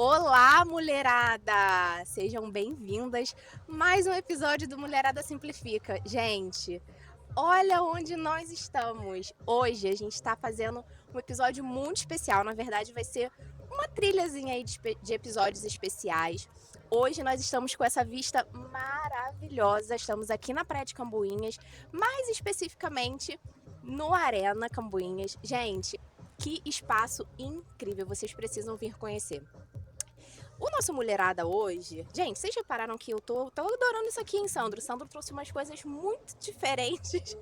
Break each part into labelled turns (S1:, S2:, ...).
S1: Olá, mulherada! Sejam bem-vindas a mais um episódio do Mulherada Simplifica. Gente, olha onde nós estamos. Hoje a gente está fazendo um episódio muito especial. Na verdade, vai ser uma trilhazinha aí de episódios especiais. Hoje nós estamos com essa vista maravilhosa. Estamos aqui na Praia de Camboinhas, mais especificamente no Arena Camboinhas. Gente, que espaço incrível! Vocês precisam vir conhecer. O nosso Mulherada hoje, gente, vocês repararam que eu tô adorando isso aqui, hein, Sandro? Sandro trouxe umas coisas muito diferentes.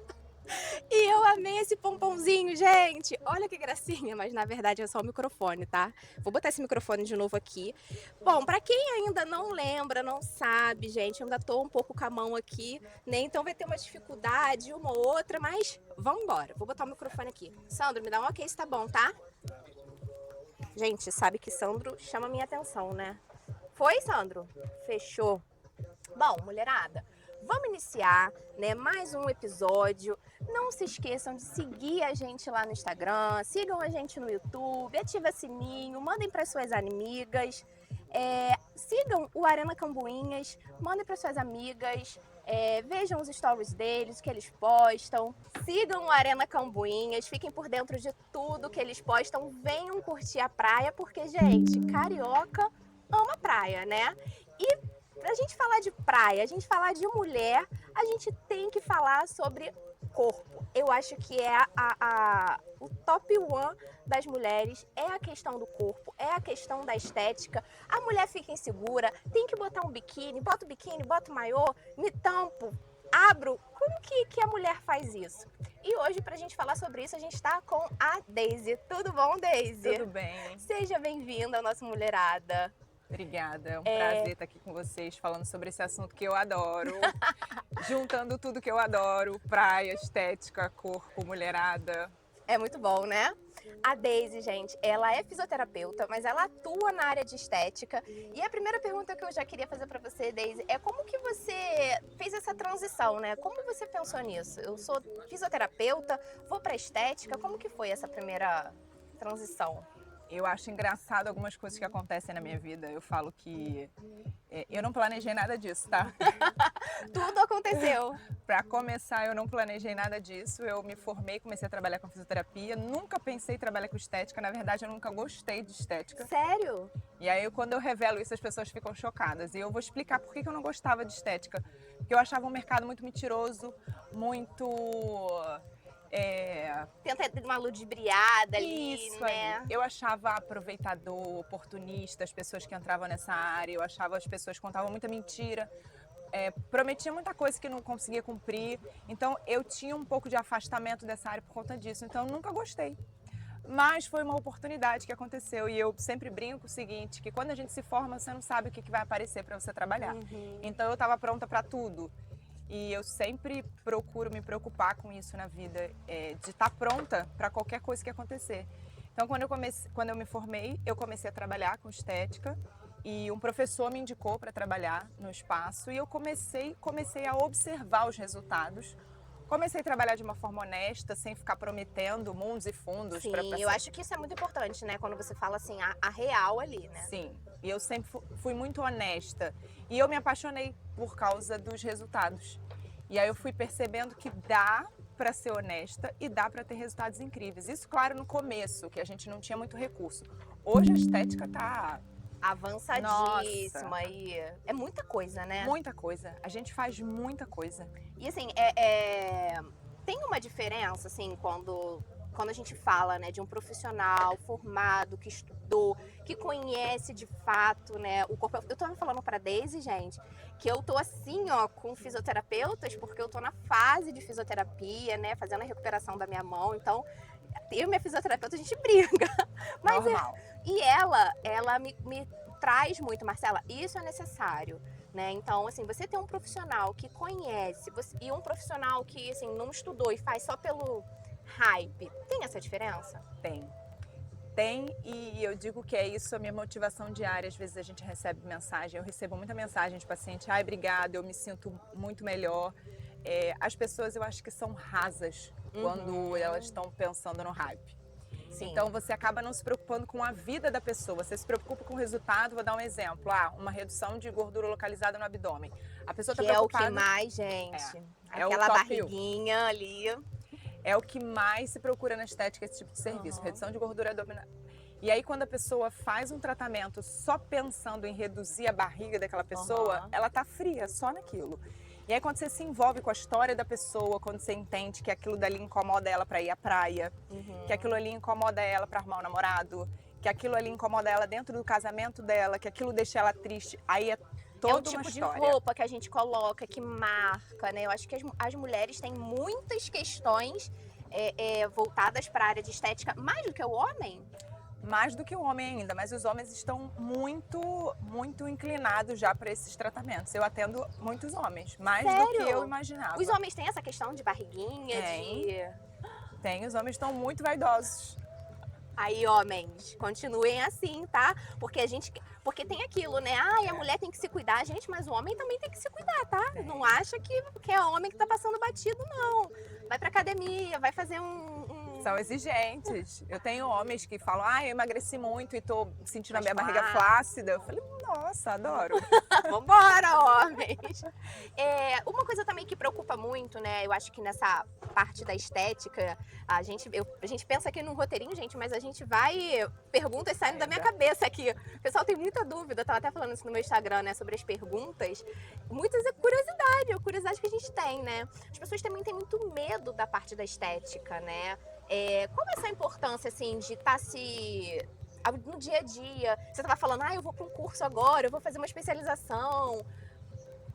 S1: E eu amei esse pomponzinho, gente. Olha que gracinha, mas na verdade é só o microfone, tá? Vou botar esse microfone de novo aqui. Bom, pra quem ainda não lembra, não sabe, gente, eu ainda tô um pouco com a mão aqui, né? Então vai ter uma dificuldade, uma ou outra, mas vamos embora. Vou botar o microfone aqui. Sandro, me dá um ok se tá bom, tá? Gente, sabe que Sandro chama minha atenção, né? Foi, Sandro? Fechou. Bom, mulherada, vamos iniciar, né, mais um episódio. Não se esqueçam de seguir a gente lá no Instagram, sigam a gente no YouTube, ativa sininho, mandem para suas amigas, sigam o Arena Camboinhas, mandem para suas amigas, vejam os stories deles, que eles postam, sigam o Arena Camboinhas, fiquem por dentro de tudo que eles postam, venham curtir a praia, porque, gente, carioca ama praia, né? E pra gente falar de praia, a gente falar de mulher, a gente tem que falar sobre corpo. Eu acho que é o top one das mulheres é a questão do corpo, é a questão da estética. A mulher fica insegura, tem que botar um biquíni, bota o maiô, me tampo, abro. Como que a mulher faz isso? E hoje, pra gente falar sobre isso, a gente tá com a Daisy. Tudo bom, Daisy?
S2: Tudo bem.
S1: Seja bem-vinda ao nosso Mulherada.
S2: Obrigada, é um prazer estar aqui com vocês falando sobre esse assunto que eu adoro, juntando tudo que eu adoro, praia, estética, corpo, mulherada.
S1: É muito bom, né? A Daisy, gente, ela é fisioterapeuta, mas ela atua na área de estética. E a primeira pergunta que eu já queria fazer para você, Daisy, é como que você fez essa transição, né? Como você pensou nisso? Eu sou fisioterapeuta, vou para estética, como que foi essa primeira transição?
S2: Eu acho engraçado algumas coisas que acontecem na minha vida. Eu falo que eu não planejei nada disso, tá?
S1: Tudo aconteceu.
S2: Para começar, eu não planejei nada disso. Eu me formei, comecei a trabalhar com fisioterapia. Nunca pensei em trabalhar com estética. Na verdade, eu nunca gostei de estética.
S1: Sério?
S2: E aí, quando eu revelo isso, as pessoas ficam chocadas. E eu vou explicar por que eu não gostava de estética. Porque eu achava um mercado muito mentiroso, muito...
S1: Tenta uma ludibriada ali,
S2: Isso
S1: né?
S2: aí. Eu achava aproveitador, oportunista, as pessoas que entravam nessa área. Eu achava as pessoas que contavam muita mentira. Prometia muita coisa que não conseguia cumprir. Então, eu tinha um pouco de afastamento dessa área por conta disso. Então, eu nunca gostei. Mas foi uma oportunidade que aconteceu e eu sempre brinco o seguinte, que quando a gente se forma, você não sabe o que vai aparecer para você trabalhar. Então eu estava pronta para tudo e eu sempre procuro me preocupar com isso na vida, de estar pronta para qualquer coisa que acontecer. Então quando eu me formei, eu comecei a trabalhar com estética e um professor me indicou para trabalhar no espaço e eu comecei a observar os resultados. Comecei a trabalhar de uma forma honesta, sem ficar prometendo mundos e fundos.
S1: Sim, eu acho que isso é muito importante, né? Quando você fala assim, a real ali, né?
S2: Sim, e eu sempre fui muito honesta. E eu me apaixonei por causa dos resultados. E aí eu fui percebendo que dá para ser honesta e dá para ter resultados incríveis. Isso, claro, no começo, que a gente não tinha muito recurso. Hoje a estética tá
S1: avançadíssima e é muita coisa, né?
S2: Muita coisa. A gente faz muita coisa.
S1: E assim, tem uma diferença, assim, quando a gente fala, né, de um profissional formado, que estudou, que conhece de fato, né, o corpo. Eu tô falando pra Daisy, gente, que eu tô assim, ó, com fisioterapeutas, porque eu tô na fase de fisioterapia, né, fazendo a recuperação da minha mão, então eu e minha fisioterapeuta, a gente briga. Mas
S2: Normal.
S1: E ela me traz muito, Marcela, isso é necessário, né? Então, assim, você tem um profissional que conhece e um profissional que, assim, não estudou e faz só pelo hype, tem essa diferença?
S2: Tem, e eu digo que é isso a minha motivação diária. Às vezes a gente recebe mensagem, eu recebo muita mensagem de paciente, ai, obrigada, eu me sinto muito melhor. As pessoas, eu acho que são rasas quando elas estão pensando no hype.
S1: Sim.
S2: Então você acaba não se preocupando com a vida da pessoa, você se preocupa com o resultado. Vou dar um exemplo, uma redução de gordura localizada no abdômen. A pessoa está
S1: Que é o que
S2: preocupada.
S1: mais, gente.
S2: É o
S1: Aquela
S2: top 1.
S1: barriguinha ali.
S2: É o que mais se procura na estética, esse tipo de serviço, redução de gordura abdominal. E aí, quando a pessoa faz um tratamento só pensando em reduzir a barriga daquela pessoa, ela tá fria só naquilo. E aí, quando você se envolve com a história da pessoa, quando você entende que aquilo dali incomoda ela para ir à praia, que aquilo ali incomoda ela para arrumar um namorado, que aquilo ali incomoda ela dentro do casamento dela, que aquilo deixa ela triste, aí é toda
S1: É o
S2: uma
S1: tipo de
S2: história.
S1: roupa que a gente coloca, que marca, né? Eu acho que as mulheres têm muitas questões voltadas para a área de estética, mais do que o homem.
S2: Mais do que o homem ainda, mas os homens estão muito inclinados já para esses tratamentos. Eu atendo muitos homens, mais do que eu imaginava.
S1: Os homens têm essa questão de barriguinha,
S2: Tem, os homens estão muito vaidosos.
S1: Aí, homens, continuem assim, tá? Porque tem aquilo, né? A mulher tem que se cuidar, gente, mas o homem também tem que se cuidar, tá? Não acha que é homem que tá passando batido, não. Vai pra academia, vai fazer
S2: São exigentes. Eu tenho homens que falam, eu emagreci muito e tô sentindo a minha barriga
S1: flácida.
S2: flácida. Eu falei, nossa, adoro.
S1: Vambora, homens! Uma coisa também que preocupa muito, né? Eu acho que nessa parte da estética, a gente pensa aqui num roteirinho, gente, mas a gente perguntas saindo da minha cabeça aqui. O pessoal tem muita dúvida, eu tava até falando isso no meu Instagram, né? Sobre as perguntas. Muitas é curiosidade que a gente tem, né? As pessoas também têm muito medo da parte da estética, né? Qual é essa importância, assim, de estar no dia a dia? Você estava falando, eu vou para um curso agora, eu vou fazer uma especialização.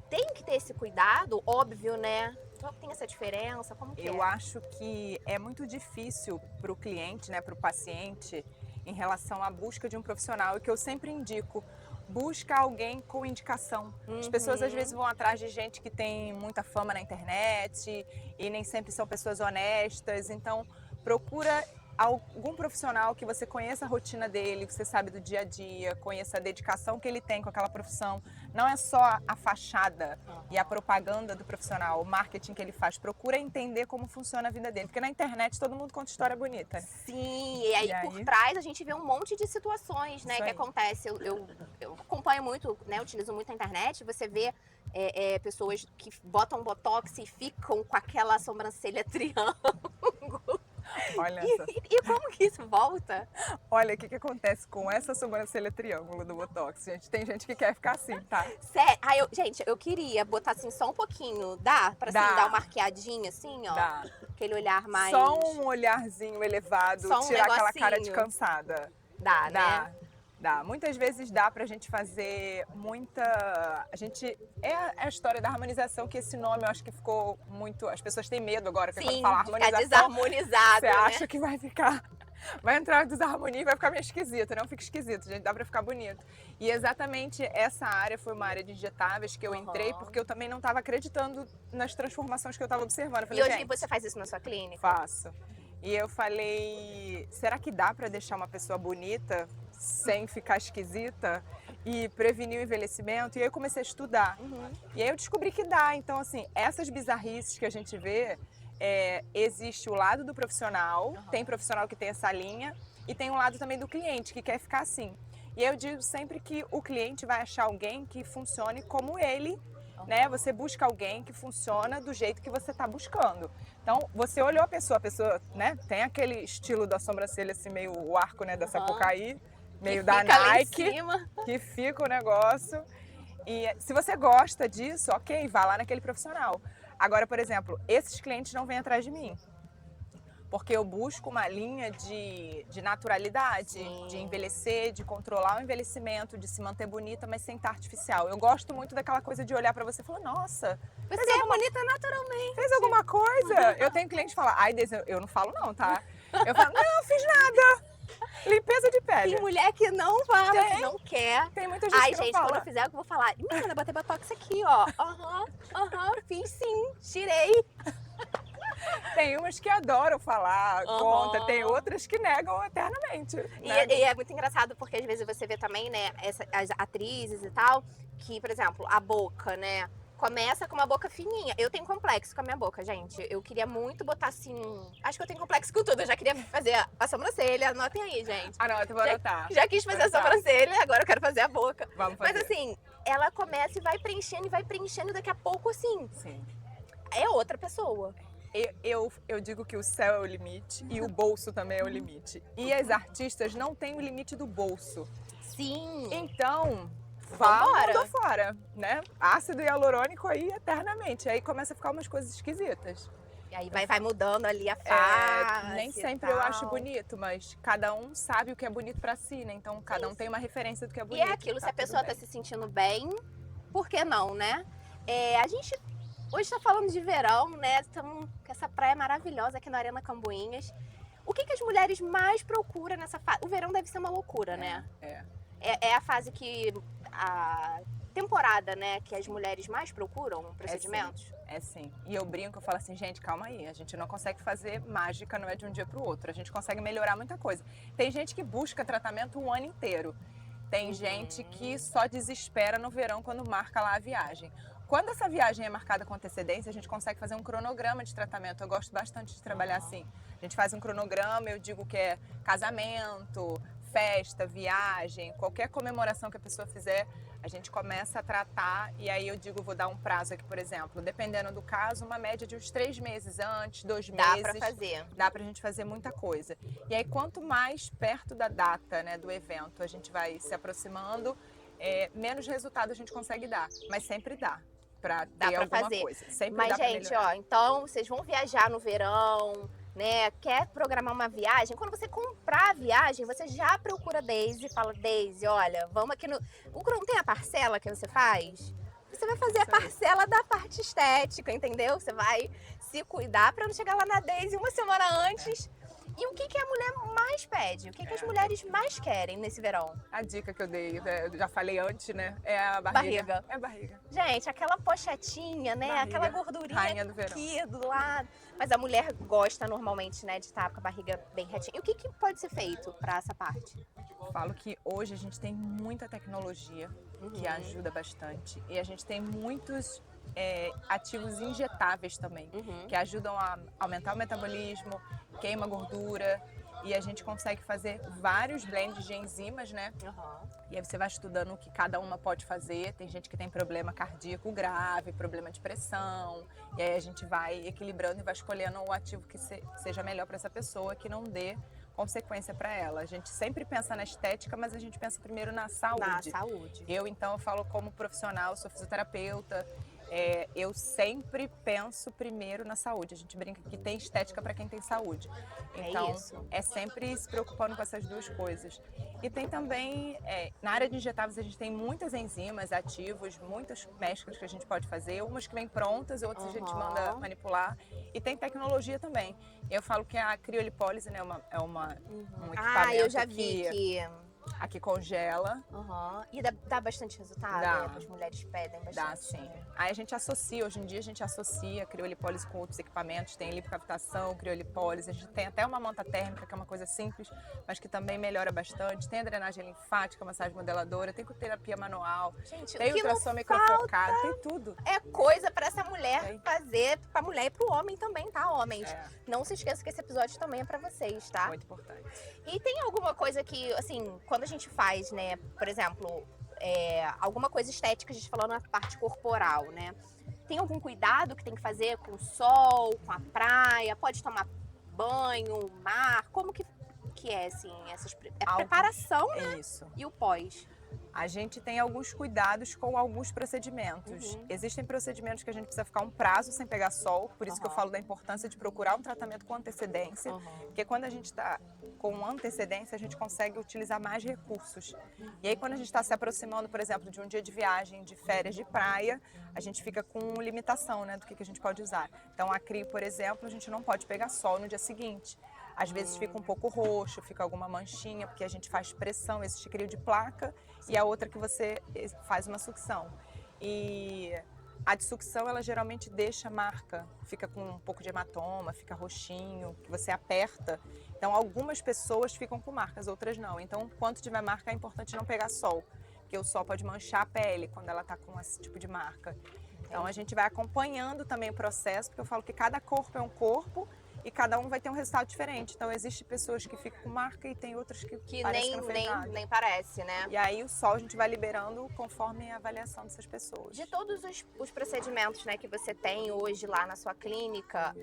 S1: Tem que ter esse cuidado, óbvio, né? Tem essa diferença? Como que
S2: Eu acho que é muito difícil para o cliente, né, para o paciente, em relação à busca de um profissional, e que eu sempre indico, busca alguém com indicação. As pessoas às vezes vão atrás de gente que tem muita fama na internet e nem sempre são pessoas honestas, então procura algum profissional que você conheça a rotina dele, que você sabe do dia a dia, conheça a dedicação que ele tem com aquela profissão. Não é só a fachada e a propaganda do profissional, o marketing que ele faz. Procura entender como funciona a vida dele, porque na internet todo mundo conta história bonita.
S1: Sim, e aí por trás a gente vê um monte de situações, né, que acontece. Eu acompanho muito, né, utilizo muito a internet, você vê pessoas que botam botox e ficam com aquela sobrancelha triângulo.
S2: Olha
S1: e como que isso volta?
S2: Olha, o que acontece com essa sobrancelha triângulo do Botox, gente? Tem gente que quer ficar assim, tá?
S1: Sério? Gente, eu queria botar assim só um pouquinho. Dá? Pra assim, dar uma arqueadinha assim, ó?
S2: Dá.
S1: Aquele olhar mais...
S2: Só um olharzinho elevado,
S1: só
S2: tirar aquela cara de cansada.
S1: Dá, né?
S2: Dá. Muitas vezes dá pra gente fazer muita... É a história da harmonização, que esse nome eu acho que ficou muito... As pessoas têm medo agora, porque quando falar harmonização...
S1: Ficar desarmonizado,
S2: você acha que vai ficar... Vai entrar em desarmonia e vai ficar meio esquisito. Não fica esquisito, gente. Dá pra ficar bonito. E exatamente essa área foi uma área de injetáveis que eu entrei, porque eu também não estava acreditando nas transformações que eu estava observando. Eu falei,
S1: e hoje você faz isso na sua clínica?
S2: Faço. E eu falei, será que dá pra deixar uma pessoa bonita sem ficar esquisita e prevenir o envelhecimento? E aí eu comecei a estudar. E aí eu descobri que dá. Então, assim, essas bizarrices que a gente vê, existe o lado do profissional, tem profissional que tem essa linha, e tem um lado também do cliente, que quer ficar assim. E eu digo sempre que o cliente vai achar alguém que funcione como ele, né? Você busca alguém que funciona do jeito que você está buscando. Então, você olhou a pessoa, né, tem aquele estilo da sobrancelha, assim, meio o arco, né, da Sapucaí, meio da Nike, que fica o negócio. E se você gosta disso, ok, vá lá naquele profissional. Agora, por exemplo, esses clientes não vêm atrás de mim, porque eu busco uma linha de naturalidade, de envelhecer, de controlar o envelhecimento, de se manter bonita, mas sem estar artificial. Eu gosto muito daquela coisa de olhar pra você e falar, nossa,
S1: você é bonita naturalmente.
S2: Fez alguma coisa? Eu tenho cliente que fala, eu não falo não, tá? Eu falo, não fiz nada. Limpeza de pele.
S1: Tem mulher que não fala, que não quer.
S2: Tem muita gente que não
S1: gente,
S2: fala.
S1: quando eu fizer, eu vou falar. Menina, eu botei botox aqui, ó. Fiz sim, tirei.
S2: Tem umas que adoram falar, conta. Tem outras que negam eternamente. Né?
S1: E é muito engraçado, porque às vezes você vê também, né, as atrizes e tal, que, por exemplo, a boca, né? começa com uma boca fininha. Eu tenho complexo com a minha boca, gente. Eu queria muito botar assim. Acho que eu tenho complexo com tudo. Eu já queria fazer a sobrancelha. Anotem aí, gente.
S2: Anota, vou anotar.
S1: Já quis fazer a
S2: Vou anotar.
S1: sobrancelha, agora eu quero fazer a boca.
S2: Vamos fazer.
S1: Mas assim, ela começa e vai preenchendo, e daqui a pouco, assim,
S2: Sim.
S1: é outra pessoa.
S2: Eu digo que o céu é o limite e o bolso também é o limite. E as artistas não têm o limite do bolso.
S1: Sim.
S2: Então, vá
S1: Vambora.
S2: mundo fora, né? Ácido hialurônico aí eternamente. Aí começa a ficar umas coisas esquisitas.
S1: E aí vai mudando ali a face.
S2: Nem
S1: e
S2: sempre eu acho
S1: tal.
S2: bonito, mas cada um sabe o que é bonito pra si, né? Então cada um tem uma referência do que é
S1: E
S2: bonito.
S1: é aquilo, se
S2: tá
S1: a pessoa
S2: tudo
S1: tá
S2: bem.
S1: se sentindo bem, por que não, né? A gente hoje tá falando de verão, né? Estamos com essa praia maravilhosa aqui na Arena Camboinhas. O que as mulheres mais procuram nessa fase? O verão deve ser uma loucura, né? É a fase que... a temporada, né? Que as mulheres mais procuram procedimentos.
S2: É sim. E eu brinco, eu falo assim, gente, calma aí. A gente não consegue fazer mágica, não é de um dia pro outro. A gente consegue melhorar muita coisa. Tem gente que busca tratamento o ano inteiro. Tem gente que só desespera no verão quando marca lá a viagem. Quando essa viagem é marcada com antecedência, a gente consegue fazer um cronograma de tratamento. Eu gosto bastante de trabalhar assim. A gente faz um cronograma, eu digo que é casamento, festa, viagem, qualquer comemoração que a pessoa fizer, a gente começa a tratar e aí eu digo, vou dar um prazo aqui, por exemplo, dependendo do caso, uma média de uns 3 meses antes, 2
S1: Dá
S2: meses.
S1: pra fazer.
S2: Dá pra gente fazer muita coisa. E aí, quanto mais perto da data, né, do evento, a gente vai se aproximando, menos resultado a gente consegue dar. Mas sempre dá pra ter
S1: Dá pra
S2: alguma
S1: fazer.
S2: coisa. Sempre
S1: Mas,
S2: dá pra
S1: gente,
S2: melhorar.
S1: ó, então vocês vão viajar no verão, né? Quer programar uma viagem? Quando você comprar a viagem, você já procura a Daisy e fala, Daisy, olha, vamos aqui no... Não tem a parcela que você faz? Você vai fazer a
S2: Isso aí.
S1: parcela da parte estética, entendeu? Você vai se cuidar pra não chegar lá na Daisy uma semana antes. E o que a mulher mais pede? O que as mulheres mais querem nesse verão?
S2: A dica que eu dei, né, eu já falei antes, né? É a barriga.
S1: Barriga.
S2: É a barriga.
S1: Gente, aquela pochetinha, né?
S2: Barriga,
S1: Aquela gordurinha
S2: rainha do verão.
S1: aqui do lado. Mas a mulher gosta normalmente, né, de estar com a barriga bem retinha. E o que que pode ser feito pra essa parte?
S2: Falo que hoje a gente tem muita tecnologia que ajuda bastante. E a gente tem muitos ativos injetáveis também, que ajudam a aumentar o metabolismo, queima gordura. E a gente consegue fazer vários blends de enzimas, né? E aí você vai estudando o que cada uma pode fazer. Tem gente que tem problema cardíaco grave, problema de pressão. E aí a gente vai equilibrando e vai escolhendo o ativo que seja melhor para essa pessoa, que não dê consequência para ela. A gente sempre pensa na estética, mas a gente pensa primeiro na saúde.
S1: Na saúde.
S2: Eu falo como profissional, sou fisioterapeuta. Eu sempre penso primeiro na saúde. A gente brinca que tem estética para quem tem saúde. Então,
S1: isso.
S2: é sempre se preocupando com essas duas coisas. E tem também, na área de injetáveis, a gente tem muitas enzimas ativos, muitas mesclas que a gente pode fazer. Umas que vêm prontas, outras a gente manda manipular. E tem tecnologia também. Eu falo que a criolipólise, né, é um equipamento
S1: eu já vi que...
S2: aqui congela.
S1: E dá bastante resultado?
S2: Dá.
S1: As mulheres pedem bastante.
S2: Dá sim. Aí a gente associa, hoje em dia a gente associa a criolipólise com outros equipamentos, tem lipocavitação, criolipólise, a gente tem até uma manta térmica, que é uma coisa simples, mas que também melhora bastante, tem a drenagem linfática, massagem modeladora, tem terapia manual,
S1: Gente,
S2: tem
S1: o que não
S2: ultrassom microfocado, tem tudo.
S1: é coisa pra essa mulher
S2: Tem.
S1: fazer, pra mulher e pro homem também, tá, homens?
S2: É.
S1: Não se esqueça que esse episódio também é pra vocês, tá?
S2: Muito importante.
S1: E tem alguma coisa que, assim, quando a gente faz, né, por exemplo, alguma coisa estética, a gente falando na parte corporal, né? Tem algum cuidado que tem que fazer com o sol, com a praia? Pode tomar banho, mar? Como que é, assim, a preparação,
S2: É isso.
S1: e o pós?
S2: A gente tem alguns cuidados com alguns procedimentos. Existem procedimentos que a gente precisa ficar um prazo sem pegar sol, por isso que eu falo da importância de procurar um tratamento com antecedência, porque quando a gente está com antecedência, a gente consegue utilizar mais recursos. E aí, quando a gente está se aproximando, por exemplo, de um dia de viagem, de férias de praia, a gente fica com limitação, né, do que a gente pode usar. Então, a crio, por exemplo, a gente não pode pegar sol no dia seguinte. Às vezes fica um pouco roxo, fica alguma manchinha, porque a gente faz pressão, existe crio de placa, e a outra que você faz uma sucção. E a de sucção, ela geralmente deixa marca, fica com um pouco de hematoma, fica roxinho, que você aperta. Então, algumas pessoas ficam com marcas, outras não. Então, quando tiver marca, é importante não pegar sol, porque o sol pode manchar a pele quando ela está com esse tipo de marca. Então a gente vai acompanhando também o processo, porque eu falo que cada corpo é um corpo e cada um vai ter um resultado diferente. Então existem pessoas que ficam com marca e tem outras que parece que não fez nada.
S1: nem parece, né?
S2: E aí o sol a gente vai liberando conforme a avaliação dessas pessoas.
S1: De todos os procedimentos, né, que você tem hoje lá na sua clínica,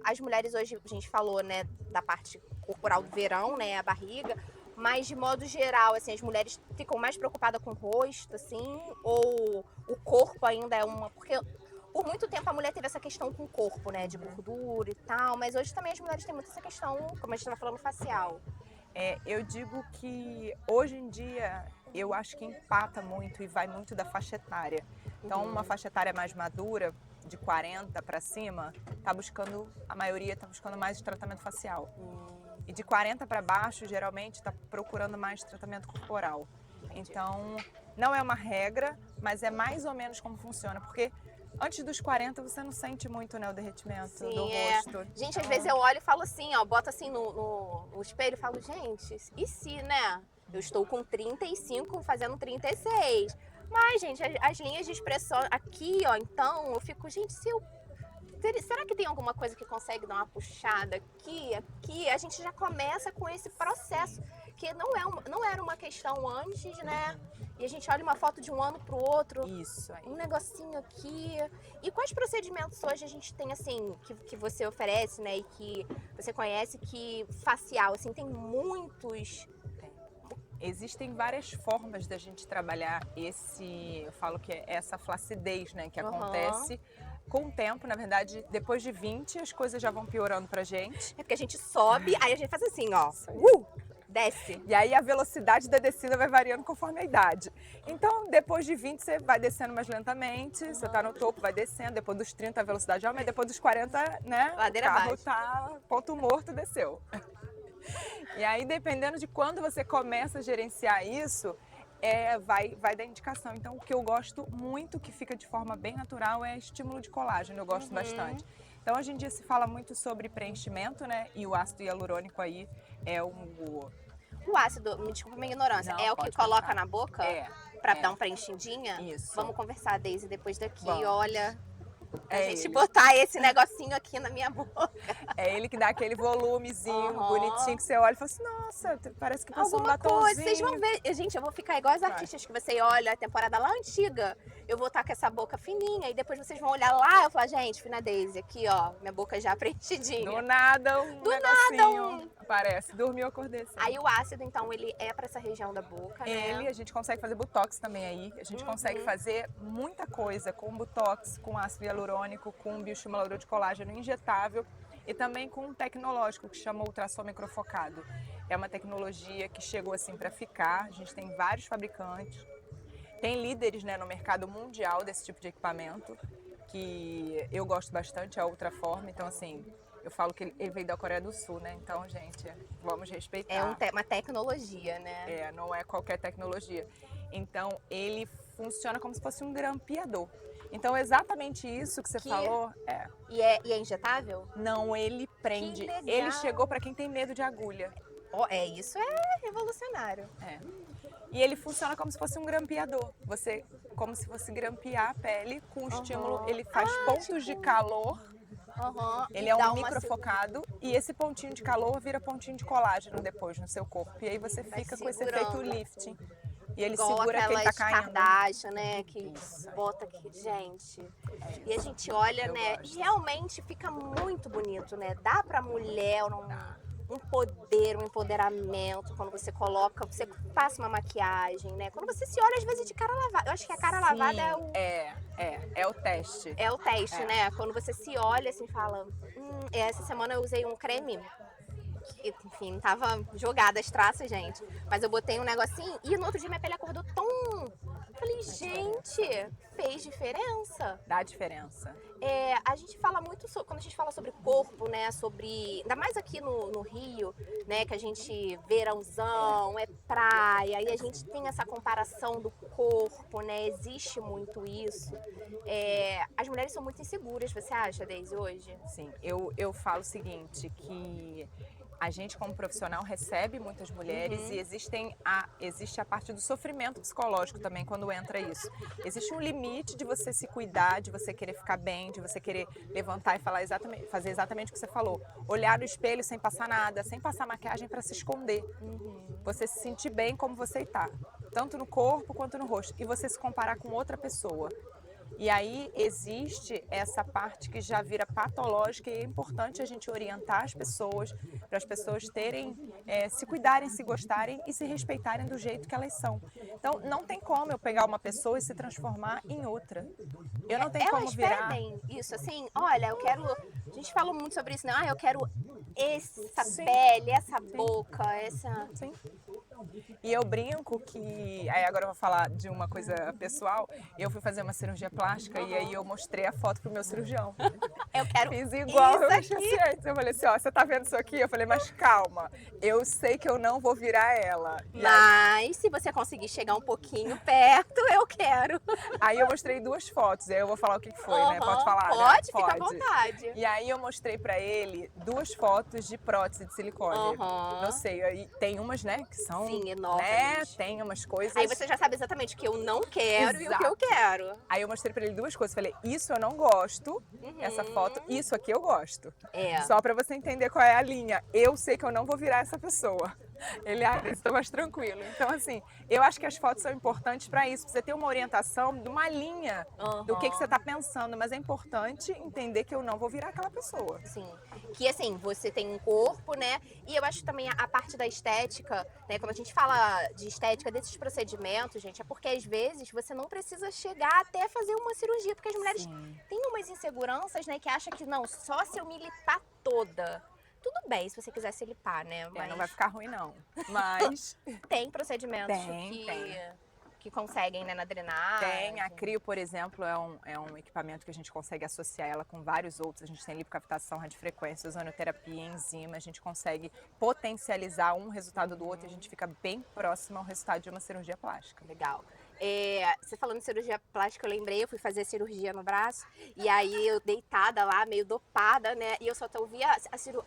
S1: as mulheres hoje, a gente falou, né, da parte corporal do verão, né, a barriga, mas de modo geral, assim, as mulheres ficam mais preocupadas com o rosto, assim, ou o corpo ainda é uma... Porque por muito tempo a mulher teve essa questão com o corpo, né, de gordura e tal, mas hoje também as mulheres têm muito essa questão, como a gente estava falando, facial.
S2: Eu digo que hoje em dia eu acho que empata muito e vai muito da faixa etária. Então uma faixa etária mais madura, de 40 para cima, a maioria está buscando mais tratamento facial. E de 40 para baixo, geralmente está procurando mais tratamento corporal. Então não é uma regra, mas é mais ou menos como funciona, porque antes dos 40 você não sente muito, né, o derretimento do rosto.
S1: Gente, às vezes eu olho e falo assim, ó, boto assim no espelho e falo, gente, e se, né? Eu estou com 35, fazendo 36. Mas, gente, as linhas de expressão aqui, ó, então, eu fico, gente, será que tem alguma coisa que consegue dar uma puxada aqui, aqui? A gente já começa com esse processo, que não era uma questão antes, né? E a gente olha uma foto de um ano pro outro.
S2: Isso aí.
S1: Um negocinho aqui. E quais procedimentos hoje a gente tem, assim, que você oferece, né? E que você conhece, que facial, assim, tem muitos...
S2: Existem várias formas da gente trabalhar eu falo que é essa flacidez, né, que acontece com o tempo. Na verdade, depois de 20, as coisas já vão piorando pra gente.
S1: É porque a gente sobe, aí a gente faz assim, ó, desce.
S2: E aí a velocidade da descida vai variando conforme a idade. Então, depois de 20, você vai descendo mais lentamente, você tá no topo, vai descendo. Depois dos 30, a velocidade aumenta. Depois dos 40, né,
S1: ladeira
S2: o carro
S1: abaixo.
S2: tá ponto morto, desceu. E aí, dependendo de quando você começa a gerenciar isso, vai dar indicação. Então, o que eu gosto muito, que fica de forma bem natural, é estímulo de colágeno. Eu gosto bastante. Então, hoje em dia se fala muito sobre preenchimento, né? E o ácido hialurônico aí é
S1: O ácido, me desculpa a minha ignorância,
S2: Não,
S1: é o que
S2: pode
S1: coloca
S2: contar.
S1: na boca? Pra dar uma preenchidinha?
S2: Isso.
S1: Vamos conversar, Daisy, depois daqui.
S2: Vamos.
S1: Olha, a gente
S2: ele.
S1: botar esse negocinho aqui na minha boca.
S2: É ele que dá aquele volumezinho
S1: Aham.
S2: bonitinho que você olha e fala assim, nossa, parece que passou um
S1: Alguma coisa,
S2: batonzinho.
S1: vocês vão ver. Gente, eu vou ficar igual as artistas que você olha a temporada lá antiga. Eu vou estar com essa boca fininha e depois vocês vão olhar lá e eu falar, gente, fui na Daisy, aqui ó, minha boca já preenchidinha.
S2: Do nada um negocinho aparece. Dormiu, acordei assim.
S1: Aí o ácido, então, ele é pra essa região da boca, né?
S2: A gente consegue fazer botox também aí. A gente consegue fazer muita coisa com botox, com ácido hialurônico, com bioestimulador de colágeno injetável e também com um tecnológico que chama ultrassom microfocado. É uma tecnologia que chegou assim para ficar. A gente tem vários fabricantes. Tem líderes, né, no mercado mundial desse tipo de equipamento, que eu gosto bastante, a Ultraform. Então, assim, eu falo que ele veio da Coreia do Sul, né? Então, gente, vamos respeitar.
S1: É uma tecnologia, né?
S2: Não é qualquer tecnologia. Então, ele funciona como se fosse um grampeador. Então, exatamente isso que você falou.
S1: E é injetável?
S2: Não, ele prende.
S1: Que legal.
S2: Ele chegou para quem tem medo de agulha.
S1: Isso é revolucionário.
S2: E ele funciona como se fosse um grampeador. Como se fosse grampear a pele com estímulo. Ele faz pontos de calor. Ele é um microfocado e esse pontinho de calor vira pontinho de colágeno depois no seu corpo. E aí você fica com esse efeito lifting. E ele
S1: igual
S2: segura quem tá caindo.
S1: Kardashian, né? Que bota aqui, gente. E a gente olha, né?
S2: Gosto.
S1: E realmente fica muito bonito, né? Dá pra mulher um poder, um empoderamento quando você coloca, você passa uma maquiagem, né? Quando você se olha, às vezes, de cara lavada. Eu acho que a cara lavada
S2: é o teste.
S1: É o teste, né? Quando você se olha assim e fala... essa semana eu usei um creme... Enfim, tava jogada as traças, gente. Mas eu botei um negocinho e no outro dia minha pele acordou tão... Falei, gente, fez diferença.
S2: Dá diferença.
S1: A gente fala muito, quando a gente fala sobre corpo, né, ainda mais aqui no Rio, né, que a gente verãozão, é praia, e a gente tem essa comparação do corpo, né, existe muito isso. As mulheres são muito inseguras, você acha, Daisy, hoje?
S2: Sim, eu falo o seguinte, que a gente como profissional recebe muitas mulheres e existe a parte do sofrimento psicológico também quando entra isso. Existe um limite de você se cuidar, de você querer ficar bem, de você querer levantar e fazer exatamente o que você falou. Olhar no espelho sem passar nada, sem passar maquiagem para se esconder. Você se sentir bem como você está, tanto no corpo quanto no rosto. E você se comparar com outra pessoa. E aí existe essa parte que já vira patológica e é importante a gente orientar as pessoas, para as pessoas terem, se cuidarem, se gostarem e se respeitarem do jeito que elas são. Então não tem como eu pegar uma pessoa e se transformar em outra. Eu não tenho como
S1: Elas
S2: virar...
S1: pedem isso, assim, olha, eu quero... A gente fala muito sobre isso, né? Ah, eu quero essa
S2: Sim.
S1: pele, essa boca, essa...
S2: Sim. E eu brinco que, aí agora eu vou falar de uma coisa pessoal, eu fui fazer uma cirurgia plástica e aí eu mostrei a foto pro meu cirurgião.
S1: Eu quero
S2: Fiz igual
S1: isso
S2: eu
S1: aqui.
S2: tinha antes. Eu falei assim, ó, você tá vendo isso aqui? Eu falei, mas calma, eu sei que eu não vou virar ela. E
S1: Mas se você conseguir chegar um pouquinho perto, eu quero.
S2: aí eu mostrei 2 fotos, e aí eu vou falar o que foi, né? Pode falar, né?
S1: Pode, fica à vontade.
S2: E aí eu mostrei pra ele 2 fotos de prótese de silicone. Não sei, aí tem umas, né, que são,
S1: Sim,
S2: né,
S1: enormes.
S2: tem umas coisas...
S1: Aí você já sabe exatamente o que eu não quero e o que eu quero.
S2: Aí eu mostrei pra ele 2 coisas, falei, isso eu não gosto, essa foto, isso aqui eu gosto. Só pra você entender qual é a linha. Eu sei que eu não vou virar essa pessoa. Ele, estou mais tranquilo. Então, assim, eu acho que as fotos são importantes pra isso, pra você ter uma orientação de uma linha do que você tá pensando, mas é importante entender que eu não vou virar aquela pessoa.
S1: Sim. Que assim, você tem um corpo, né? E eu acho também a parte da estética, né? Quando a gente fala de estética desses procedimentos, gente, é porque às vezes você não precisa chegar até fazer uma cirurgia, porque as mulheres têm umas inseguranças, né? Que acham que não, só se eu me limpar toda. Tudo bem se você quiser se limpar, né? Mas
S2: Não vai ficar ruim, não. Mas
S1: tem procedimentos
S2: Tem.
S1: que conseguem, né, na drenagem.
S2: tem, a Crio, por exemplo, é um equipamento que a gente consegue associar ela com vários outros. A gente tem lipocaptação, radiofrequência, ozonoterapia, enzima. A gente consegue potencializar um resultado do outro e a gente fica bem próximo ao resultado de uma cirurgia plástica.
S1: Legal. Você falando de cirurgia plástica, eu lembrei, eu fui fazer cirurgia no braço, e aí eu deitada lá, meio dopada, né? E eu só ouvia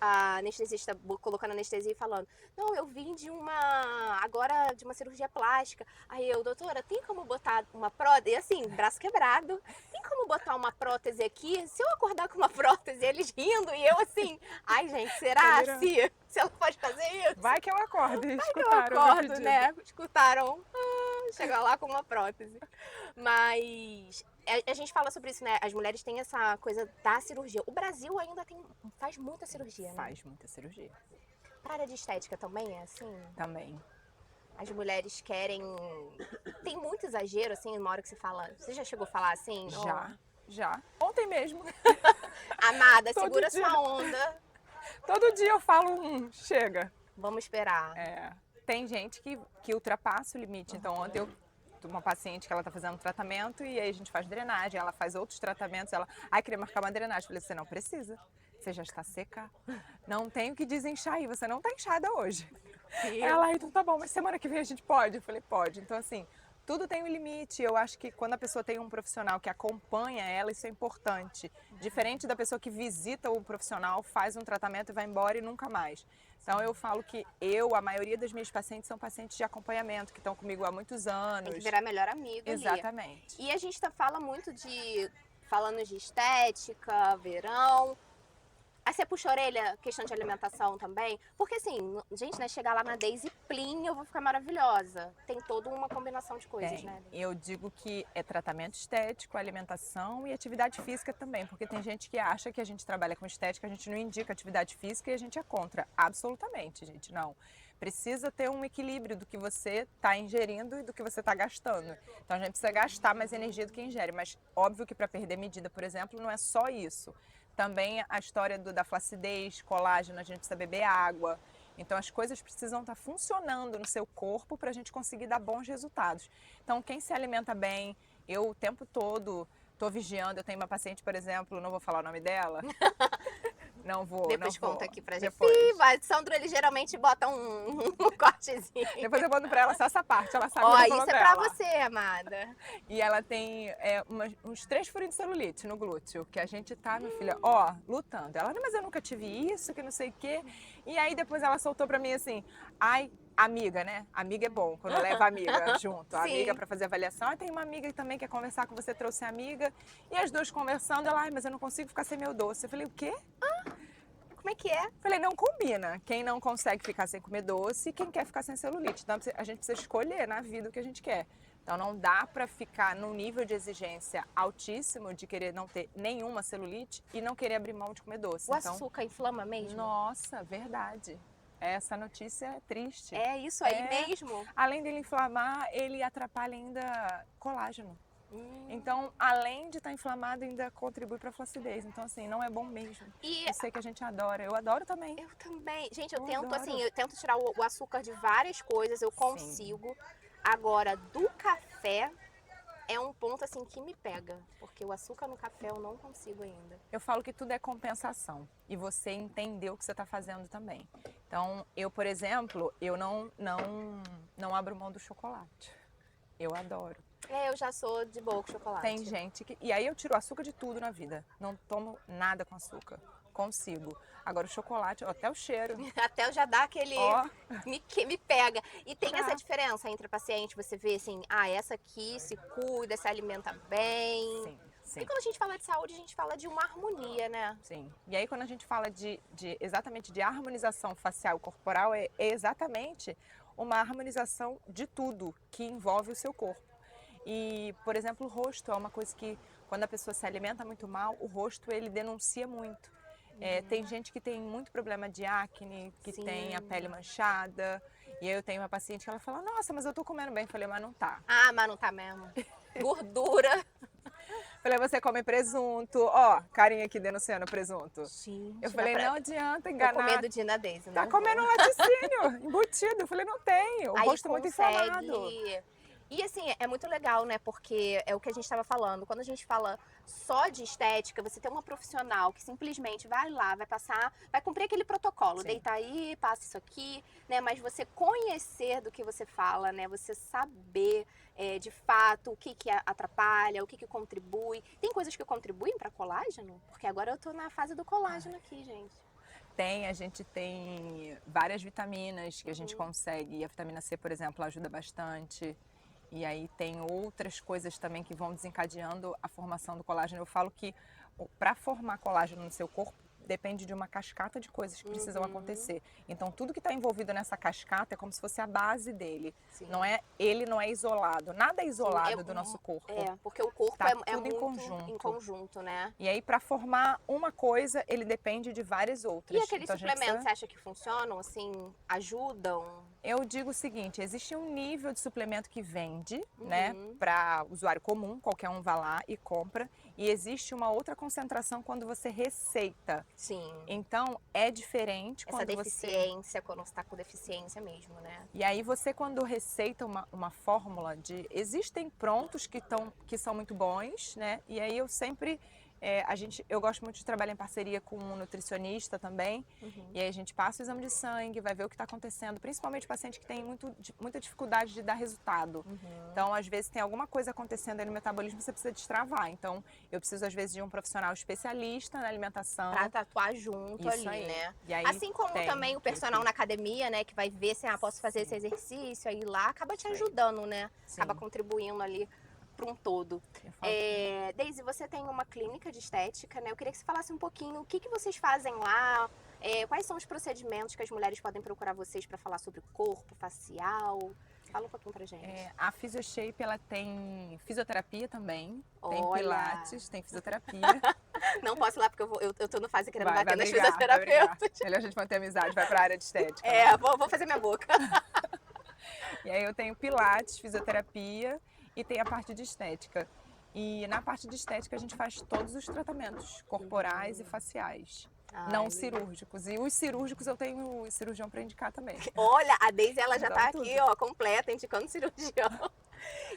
S1: a anestesista colocando anestesia e falando, não, eu vim de uma cirurgia plástica. Aí eu, doutora, tem como botar uma prótese? E assim, braço quebrado, tem como botar uma prótese aqui? Se eu acordar com uma prótese, eles rindo, e eu assim, ai gente, será se ela pode fazer isso?
S2: Vai que eu acordo.
S1: Vai que eu
S2: Escutaram o meu
S1: acordo,
S2: pedido.
S1: né? Escutaram, chega lá com uma prótese. Mas a gente fala sobre isso, né? As mulheres têm essa coisa da cirurgia. O Brasil ainda faz muita cirurgia, né?
S2: Faz muita cirurgia.
S1: Pra área de estética também é assim?
S2: Também.
S1: As mulheres querem... Tem muito exagero, assim, uma hora que você fala... Você já chegou a falar assim?
S2: Já. Ontem mesmo.
S1: Amada,
S2: Todo
S1: segura
S2: dia.
S1: sua onda.
S2: Todo dia eu falo, chega.
S1: Vamos esperar.
S2: Tem gente que ultrapassa o limite. Então, ontem eu uma paciente que ela tá fazendo tratamento e aí a gente faz drenagem, ela faz outros tratamentos, ela, queria marcar uma drenagem. Eu falei, você não precisa, você já está seca, não tem o que desinchar aí, você não tá inchada hoje. Ela, então tá bom, mas semana que vem a gente pode? Eu falei, pode. Então assim, tudo tem um limite. Eu acho que quando a pessoa tem um profissional que acompanha ela, isso é importante. Diferente da pessoa que visita o profissional, faz um tratamento e vai embora e nunca mais. Então eu falo que a maioria das minhas pacientes são pacientes de acompanhamento, que estão comigo há muitos anos.
S1: Tem que virar melhor amigo.
S2: Exatamente.
S1: Ali. E a gente fala muito falando de estética, verão. Aí você puxa a orelha, questão de alimentação também. Porque assim, gente, né, chegar lá na Daisy Plim, eu vou ficar maravilhosa. Tem toda uma combinação de coisas, né?
S2: Eu digo que é tratamento estético, alimentação e atividade física também. Porque tem gente que acha que a gente trabalha com estética, a gente não indica atividade física e a gente é contra. Absolutamente, gente, não. Precisa ter um equilíbrio do que você está ingerindo e do que você está gastando. Então a gente precisa gastar mais energia do que ingere. Mas óbvio que para perder medida, por exemplo, não é só isso. Também a história da flacidez, colágeno, a gente precisa beber água. Então as coisas precisam estar funcionando no seu corpo para a gente conseguir dar bons resultados. Então quem se alimenta bem, eu o tempo todo estou vigiando. Eu tenho uma paciente, por exemplo, não vou falar o nome dela, Não vou,
S1: Depois
S2: não
S1: conta
S2: vou.
S1: aqui pra gente.
S2: Depois.
S1: Ih, mas Sandro, ele geralmente bota um cortezinho.
S2: Depois eu mando pra ela só essa parte, ela sabe
S1: Ó,
S2: que eu tô
S1: isso
S2: falando
S1: é pra
S2: dela.
S1: você, amada.
S2: E ela tem uns 3 furinhos de celulite no glúteo, que a gente tá, minha filha, ó, lutando. Ela, mas eu nunca tive isso, que não sei o quê. E aí depois ela soltou pra mim assim, ai, amiga, né? Amiga é bom, quando leva a amiga junto. A
S1: Sim.
S2: amiga pra fazer avaliação. Ah, tem uma amiga que também quer conversar com você, trouxe a amiga. E as duas conversando, ela, ai, mas eu não consigo ficar sem meu doce. Eu falei, o quê?
S1: Como é que é?
S2: Falei, não combina. Quem não consegue ficar sem comer doce, quem quer ficar sem celulite. Então a gente precisa escolher na vida o que a gente quer. Então não dá para ficar num nível de exigência altíssimo de querer não ter nenhuma celulite e não querer abrir mão de comer doce.
S1: O
S2: Então,
S1: açúcar inflama mesmo?
S2: nossa, verdade. Essa notícia é triste.
S1: É isso aí
S2: É.
S1: mesmo?
S2: Além dele inflamar, ele atrapalha ainda colágeno. Então, além de estar inflamado, ainda contribui para a flacidez. Então, assim, não é bom mesmo.
S1: E
S2: Eu sei que a gente adora. Eu adoro também.
S1: eu também. Gente, eu
S2: Eu
S1: tento
S2: adoro.
S1: assim, eu tento tirar o açúcar de várias coisas, eu consigo. Agora, do café é um ponto assim que me pega, porque o açúcar no café eu não consigo ainda.
S2: Eu falo que tudo é compensação e você entender o que você está fazendo também. Então, eu, por exemplo, eu não abro mão do chocolate. Eu adoro.
S1: É, eu já sou de boa com chocolate.
S2: Tem gente que... E aí eu tiro o açúcar de tudo na vida. Não tomo nada com açúcar. Consigo. Agora o chocolate, até o cheiro.
S1: Até eu já dá aquele...
S2: Ó,
S1: Me pega. E tem
S2: Tá.
S1: essa diferença entre paciente, você vê assim, ah, essa aqui se cuida, se alimenta bem.
S2: sim, sim.
S1: E quando a gente fala de saúde, a gente fala de uma harmonia, né?
S2: Sim. E aí quando a gente fala exatamente de harmonização facial e corporal, é exatamente uma harmonização de tudo que envolve o seu corpo. E, por exemplo, o rosto é uma coisa que, quando a pessoa se alimenta muito mal, o rosto ele denuncia muito. Tem gente que tem muito problema de acne, que
S1: Sim.
S2: tem a pele manchada. E aí eu tenho uma paciente que ela fala, nossa, mas eu tô comendo bem. Eu falei, mas não tá.
S1: Ah, mas não tá mesmo. Gordura.
S2: Falei, você come presunto. Ó, carinha aqui denunciando o presunto.
S1: Gente,
S2: Eu falei, não adianta enganar.
S1: Tô com medo de ir na Daisy,
S2: Tá
S1: não
S2: comendo
S1: vou.
S2: um laticínio embutido. Eu falei, não tem. O
S1: Aí
S2: rosto muito inflamado.
S1: consegue. E assim, é muito legal, né? Porque é o que a gente estava falando. Quando a gente fala só de estética, você tem uma profissional que simplesmente vai lá, vai passar, vai cumprir aquele protocolo.
S2: Sim.
S1: Deita aí, passa isso aqui, né? Mas você conhecer do que você fala, né? Você saber de fato o que atrapalha, o que contribui. Tem coisas que contribuem para colágeno? Porque agora eu tô na fase do colágeno aqui, gente.
S2: A gente tem várias vitaminas que a gente consegue. E a vitamina C, por exemplo, ajuda bastante. E aí tem outras coisas também que vão desencadeando a formação do colágeno. Eu falo que para formar colágeno no seu corpo, depende de uma cascata de coisas que precisam acontecer. Então tudo que está envolvido nessa cascata é como se fosse a base dele.
S1: Sim.
S2: Ele não é isolado. Nada é isolado
S1: Sim,
S2: do nosso corpo.
S1: Porque o corpo
S2: Tá
S1: é
S2: tudo
S1: muito
S2: em
S1: conjunto, né?
S2: E aí, para formar uma coisa, ele depende de várias outras.
S1: E aqueles
S2: Então, a gente
S1: suplementos,
S2: precisa-
S1: você acha que funcionam, assim, ajudam?
S2: Eu digo o seguinte, existe um nível de suplemento que vende, né, para usuário comum, qualquer um vai lá e compra, e existe uma outra concentração quando você receita.
S1: Sim.
S2: Então, é diferente
S1: Essa
S2: quando
S1: deficiência, quando você tá com deficiência mesmo, né?
S2: E aí você quando receita uma fórmula existem prontos que são muito bons, né? E aí eu sempre eu gosto muito de trabalhar em parceria com um nutricionista também. E aí a gente passa o exame de sangue, vai ver o que está acontecendo, principalmente paciente que tem muita dificuldade de dar resultado. Então, às vezes tem alguma coisa acontecendo aí no metabolismo, você precisa destravar. Então, eu preciso às vezes de um profissional especialista na alimentação.
S1: Pra tatuar junto
S2: Isso
S1: ali,
S2: aí.
S1: né?
S2: E aí
S1: Assim como
S2: tem
S1: também o personal na academia, né? Que vai ver se posso fazer esse exercício, aí lá acaba te ajudando, né?
S2: Sim.
S1: Acaba contribuindo ali para um todo.
S2: Eu falo
S1: Daisy, você tem uma clínica de estética, né? Eu queria que você falasse um pouquinho o que vocês fazem lá, quais são os procedimentos que as mulheres podem procurar vocês para falar sobre o corpo, facial. Fala um pouquinho pra gente.
S2: A PhysioShape, ela tem fisioterapia também, tem
S1: Olha.
S2: pilates, tem fisioterapia.
S1: Não posso ir lá porque eu tô no fase querendo
S2: Vai
S1: bater nas
S2: brigar, vai brigar.
S1: fisioterapeutas.
S2: Melhor a gente manter amizade, vai pra área de estética. né?
S1: Vou fazer minha boca.
S2: E aí eu tenho pilates, fisioterapia e tem a parte de estética. E na parte de estética a gente faz todos os tratamentos corporais e faciais. Não cirúrgicos. E os cirúrgicos eu tenho cirurgião para indicar também.
S1: Olha, a Daisy ela já
S2: Dá
S1: tá
S2: tudo.
S1: aqui, ó, completa, indicando cirurgião.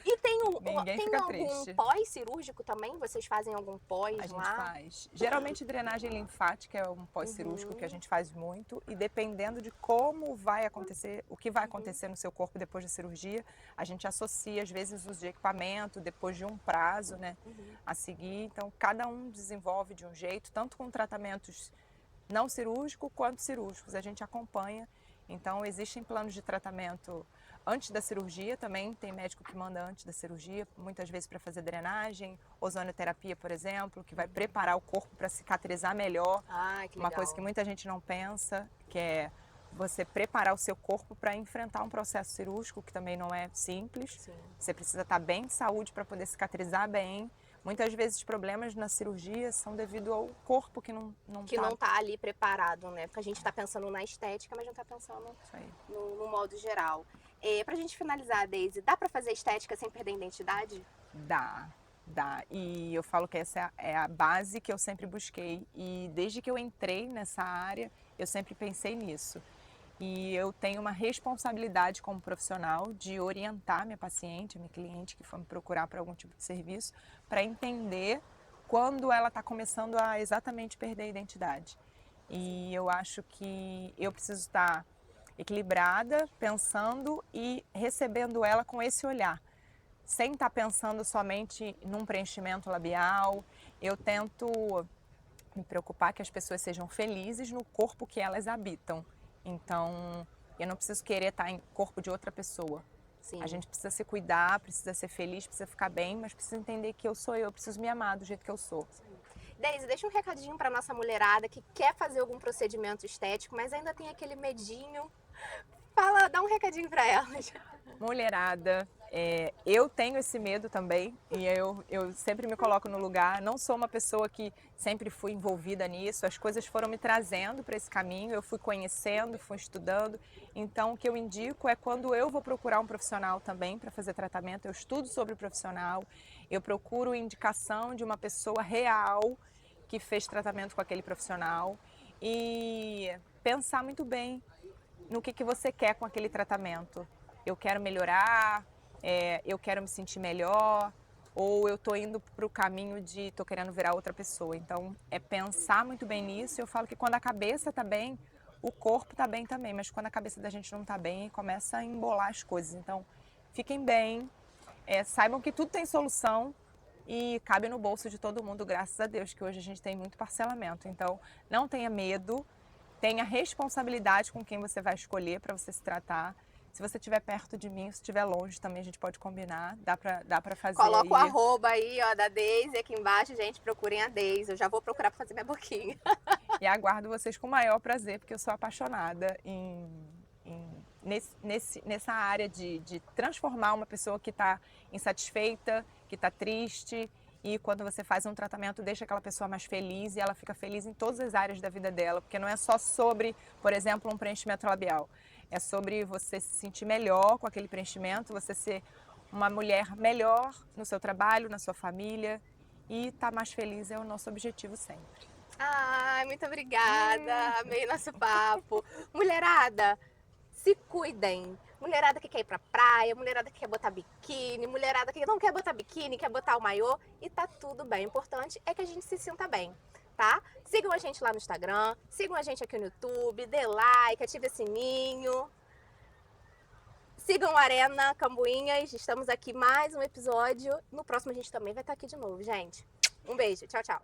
S1: E
S2: Ninguém
S1: tem
S2: fica
S1: algum
S2: triste.
S1: pós-cirúrgico também? Vocês fazem algum pós
S2: A gente
S1: lá?
S2: faz. Geralmente drenagem linfática é um pós-cirúrgico que a gente faz muito e dependendo de como vai acontecer, o que vai acontecer no seu corpo depois da cirurgia, a gente associa às vezes uso de equipamento depois de um prazo, né, a seguir. Então cada um desenvolve de um jeito, tanto com tratamentos não cirúrgicos quanto cirúrgicos. A gente acompanha. Então existem planos de tratamento antes da cirurgia também, tem médico que manda antes da cirurgia, muitas vezes para fazer drenagem, ozonioterapia, por exemplo, que vai preparar o corpo para cicatrizar melhor.
S1: Ah, que
S2: Uma
S1: legal.
S2: coisa que muita gente não pensa, que é você preparar o seu corpo para enfrentar um processo cirúrgico, que também não é simples.
S1: Sim.
S2: Você precisa estar bem de saúde para poder cicatrizar bem. Muitas vezes os problemas na cirurgia são devido ao corpo que não
S1: Que não tá ali preparado, né? Porque a gente tá pensando na estética, mas não tá pensando
S2: Isso aí.
S1: no modo geral. Pra gente finalizar, Daisy, dá pra fazer estética sem perder a identidade?
S2: Dá, dá. E eu falo que essa é a base que eu sempre busquei. E desde que eu entrei nessa área, eu sempre pensei nisso. E eu tenho uma responsabilidade como profissional de orientar minha paciente, minha cliente que for me procurar para algum tipo de serviço, para entender quando ela está começando a exatamente perder a identidade. E eu acho que eu preciso estar equilibrada, pensando e recebendo ela com esse olhar, sem estar pensando somente num preenchimento labial. Eu tento me preocupar que as pessoas sejam felizes no corpo que elas habitam. Então, eu não preciso querer estar em corpo de outra pessoa.
S1: Sim.
S2: A gente precisa se cuidar, precisa ser feliz, precisa ficar bem, mas precisa entender que eu sou eu preciso me amar do jeito que eu sou.
S1: Daisy, deixa um recadinho para nossa mulherada que quer fazer algum procedimento estético, mas ainda tem aquele medinho. Fala, dá um recadinho para elas.
S2: Mulherada, eu tenho esse medo também e eu sempre me coloco no lugar. Não sou uma pessoa que sempre fui envolvida nisso, as coisas foram me trazendo para esse caminho, eu fui conhecendo, fui estudando. Então, o que eu indico é quando eu vou procurar um profissional também para fazer tratamento, eu estudo sobre o profissional, eu procuro indicação de uma pessoa real que fez tratamento com aquele profissional e pensar muito bem no que você quer com aquele tratamento. Eu quero melhorar, eu quero me sentir melhor, ou eu estou indo para o caminho de estou querendo virar outra pessoa. Então, é pensar muito bem nisso. Eu falo que quando a cabeça está bem, o corpo está bem também, mas quando a cabeça da gente não está bem, começa a embolar as coisas. Então, fiquem bem, saibam que tudo tem solução e cabe no bolso de todo mundo, graças a Deus, que hoje a gente tem muito parcelamento. Então, não tenha medo, tenha responsabilidade com quem você vai escolher para você se tratar. Se você estiver perto de mim, se estiver longe também a gente pode combinar, dá pra fazer.
S1: Coloca
S2: aí.
S1: o arroba aí, ó, da Daisy aqui embaixo, gente, procurem a Daisy. Eu já vou procurar pra fazer minha boquinha.
S2: E aguardo vocês com o maior prazer, porque eu sou apaixonada nessa área de transformar uma pessoa que está insatisfeita, que está triste. E quando você faz um tratamento, deixa aquela pessoa mais feliz e ela fica feliz em todas as áreas da vida dela. Porque não é só sobre, por exemplo, um preenchimento labial. É sobre você se sentir melhor com aquele preenchimento, você ser uma mulher melhor no seu trabalho, na sua família. E estar mais feliz é o nosso objetivo sempre.
S1: Ai, muito obrigada. Amei nosso papo. Mulherada, se cuidem. Mulherada que quer ir pra praia, mulherada que quer botar biquíni, mulherada que não quer botar biquíni, quer botar o maiô, e tá tudo bem. O importante é que a gente se sinta bem, tá? Sigam a gente lá no Instagram, sigam a gente aqui no YouTube, dê like, ative o sininho. Sigam a Arena Cambuinhas, estamos aqui mais um episódio. No próximo a gente também vai estar aqui de novo, gente. Um beijo, tchau, tchau.